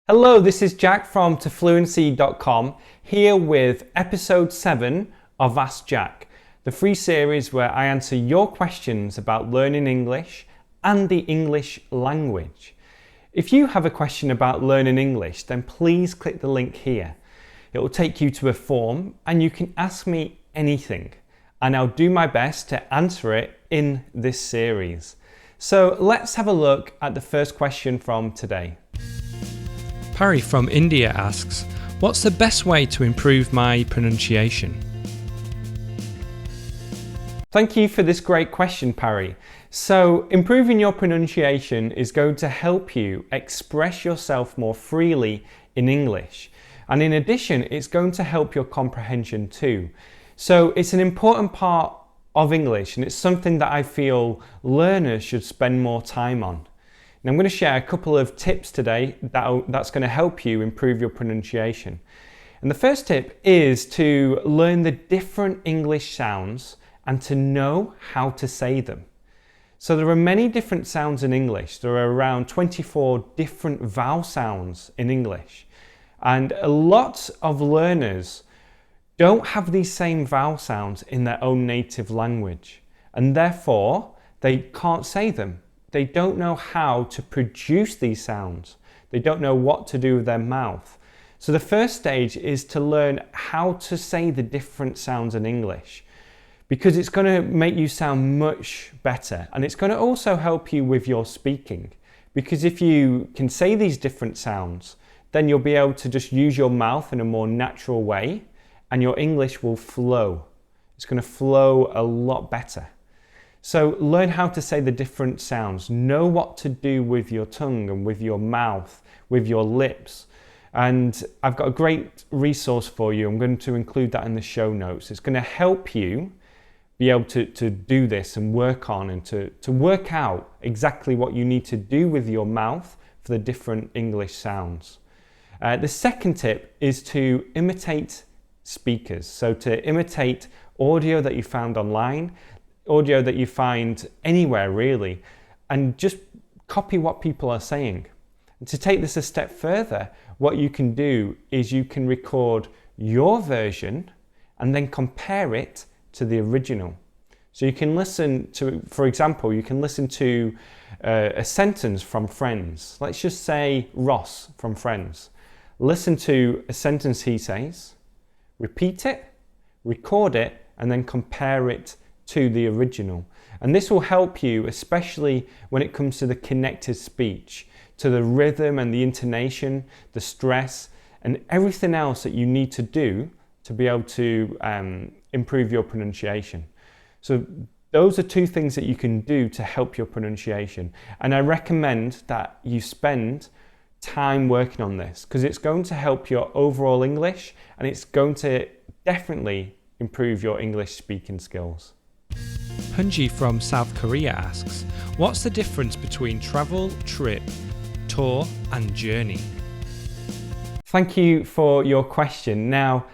Hello, this is Jack from tofluency.com here with episode 7 of Ask Jack, the free series where I answer your questions about learning English and the English language. If you have a question about learning English, then please click the link here. It will take you to a form and you can ask me anything, and I'll do my best to answer it in this series. So let's have a look at the first question from today. Parry from India asks, what's the best way to improve my pronunciation? Thank you for this great question, Parry. So, improving your pronunciation is going to help you express yourself more freely in English. And in addition, it's going to help your comprehension too. So, it's an important part of English, and it's something that I feel learners should spend more time on. And I'm going to share a couple of tips today that's going to help you improve your pronunciation. And the first tip is to learn the different English sounds and to know how to say them. So there are many different sounds in English. There are around 24 different vowel sounds in English. And a lot of learners don't have these same vowel sounds in their own native language. And therefore, they can't say them. They don't know how to produce these sounds. They don't know what to do with their mouth. So the first stage is to learn how to say the different sounds in English, because it's going to make you sound much better, and it's going to also help you with your speaking, because if you can say these different sounds, then you'll be able to just use your mouth in a more natural way, and your English will flow. It's going to flow a lot better. So learn how to say the different sounds. Know what to do with your tongue and with your mouth, with your lips. And I've got a great resource for you. I'm going to include that in the show notes. It's going to help you be able to do this and work on and to work out exactly what you need to do with your mouth for the different English sounds. The second tip is to imitate speakers. So to imitate audio that you found online, audio that you find anywhere really, and just copy what people are saying. And to take this a step further, what you can do is you can record your version and then compare it to the original. So you can listen to, for example, you can listen to a sentence from Friends. Let's just say Ross from Friends. Listen to a sentence he says, repeat it, record it, and then compare it to the original. And this will help you, especially when it comes to the connected speech, to the rhythm and the intonation, the stress, and everything else that you need to do to be able to improve your pronunciation. So those are two things that you can do to help your pronunciation. And I recommend that you spend time working on this, because it's going to help your overall English, and it's going to definitely improve your English speaking skills. Hunji from South Korea asks, what's the difference between travel, trip, tour and journey? Thank you for your question. Now,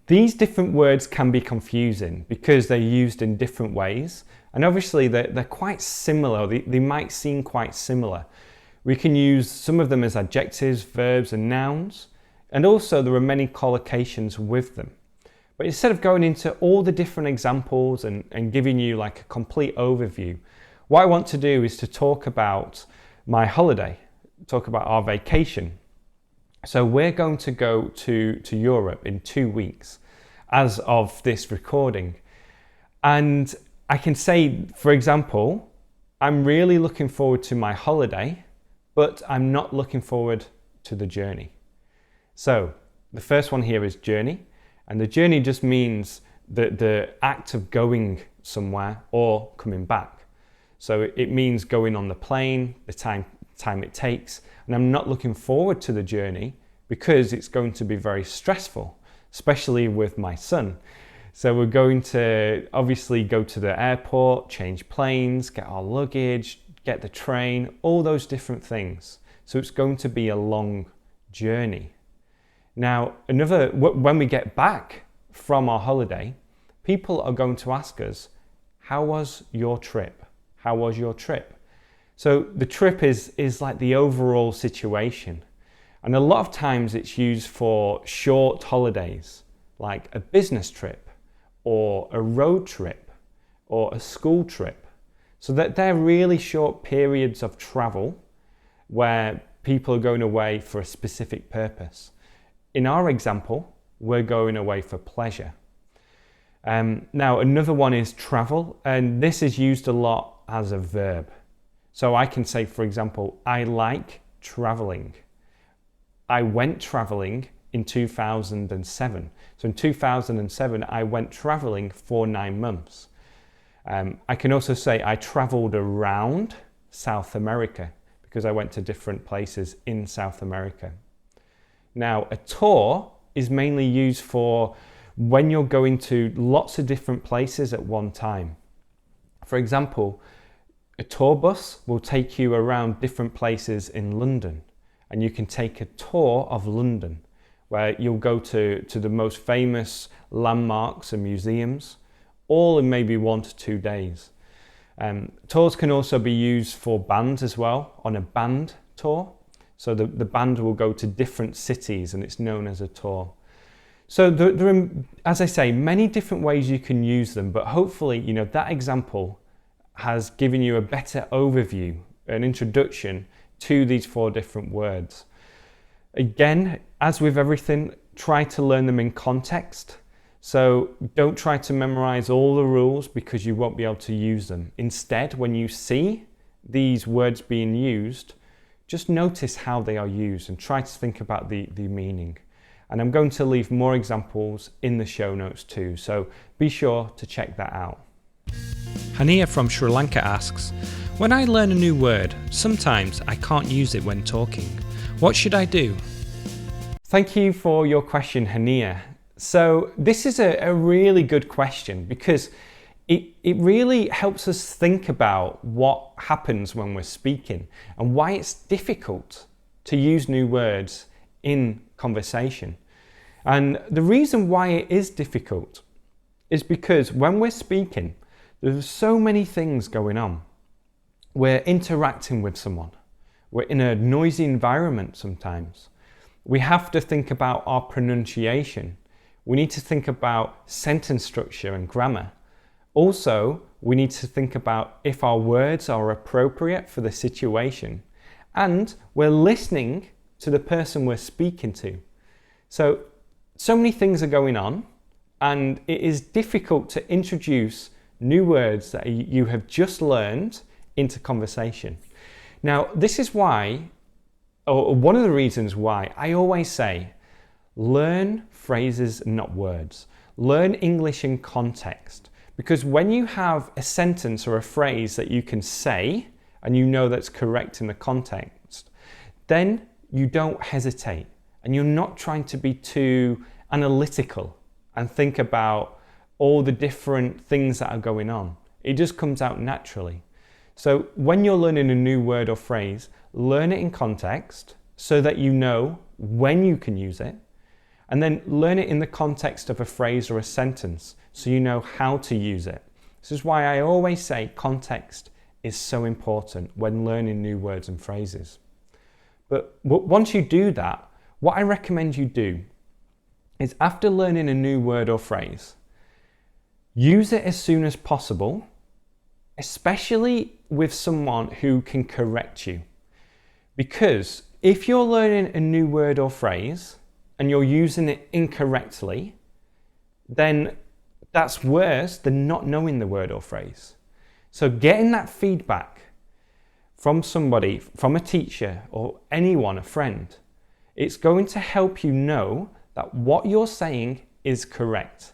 these different words can be confusing because they're used in different ways, and obviously they're quite similar. They might seem quite similar. We can use some of them as adjectives, verbs and nouns, and also there are many collocations with them. But instead of going into all the different examples and giving you like a complete overview, what I want to do is to talk about my holiday, talk about our vacation. So we're going to go to Europe in 2 weeks as of this recording. And I can say, for example, I'm really looking forward to my holiday, but I'm not looking forward to the journey. So the first one here is journey. And the journey just means the act of going somewhere or coming back. So it means going on the plane, the time it takes. And I'm not looking forward to the journey because it's going to be very stressful, especially with my son. So we're going to obviously go to the airport, change planes, get our luggage, get the train, all those different things. So it's going to be a long journey. Now, when we get back from our holiday, people are going to ask us, how was your trip? How was your trip? So the trip is like the overall situation. And a lot of times it's used for short holidays, like a business trip or a road trip or a school trip. So that they're really short periods of travel where people are going away for a specific purpose. In our example, we're going away for pleasure. Now, another one is travel, and this is used a lot as a verb. So I can say, for example, I like traveling. I went traveling in 2007. So in 2007, I went traveling for 9 months. I can also say I traveled around South America because I went to different places in South America. Now, a tour is mainly used for when you're going to lots of different places at one time. For example, a tour bus will take you around different places in London, and you can take a tour of London where you'll go to the most famous landmarks and museums, all in maybe 1 to 2 days. Tours can also be used for bands as well, on a band tour. So the band will go to different cities and it's known as a tour. So there are, as I say, many different ways you can use them, but hopefully, that example has given you a better overview, an introduction to these 4 different words. Again, as with everything, try to learn them in context. So don't try to memorize all the rules because you won't be able to use them. Instead, when you see these words being used, just notice how they are used and try to think about the meaning. And I'm going to leave more examples in the show notes too, so be sure to check that out. Hania from Sri Lanka asks, when I learn a new word, sometimes I can't use it when talking. What should I do? Thank you for your question, Hania. So this is a really good question because it really helps us think about what happens when we're speaking and why it's difficult to use new words in conversation. And the reason why it is difficult is because when we're speaking, there's so many things going on. We're interacting with someone. We're in a noisy environment sometimes. We have to think about our pronunciation. We need to think about sentence structure and grammar. Also, we need to think about if our words are appropriate for the situation. And we're listening to the person we're speaking to. So many things are going on, and it is difficult to introduce new words that you have just learned into conversation. Now, this is why, or one of the reasons why, I always say, learn phrases, not words. Learn English in context. Because when you have a sentence or a phrase that you can say, and you know that's correct in the context, then you don't hesitate. And you're not trying to be too analytical and think about all the different things that are going on. It just comes out naturally. So when you're learning a new word or phrase, learn it in context so that you know when you can use it, and then learn it in the context of a phrase or a sentence so you know how to use it. This is why I always say context is so important when learning new words and phrases. But once you do that, what I recommend you do is after learning a new word or phrase, use it as soon as possible, especially with someone who can correct you. Because if you're learning a new word or phrase and you're using it incorrectly, then that's worse than not knowing the word or phrase. So getting that feedback from somebody, from a teacher or anyone, a friend, it's going to help you know that what you're saying is correct.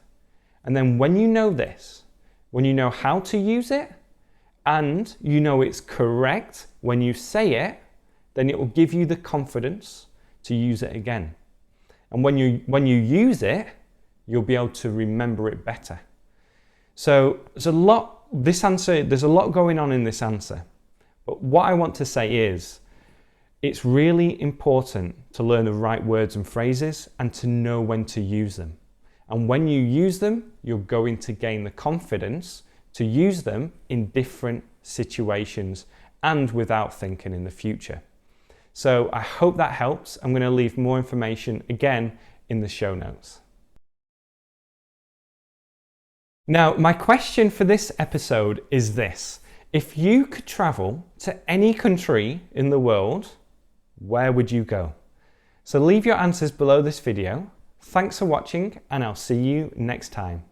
And then when you know this, when you know how to use it, and you know it's correct when you say it, then it will give you the confidence to use it again. And when you use it, you'll be able to remember it better. So there's a lot going on in this answer. But what I want to say is, it's really important to learn the right words and phrases and to know when to use them. And when you use them, you're going to gain the confidence to use them in different situations and without thinking in the future. So I hope that helps. I'm going to leave more information again in the show notes. Now, my question for this episode is this. If you could travel to any country in the world, where would you go? So leave your answers below this video. Thanks for watching, and I'll see you next time.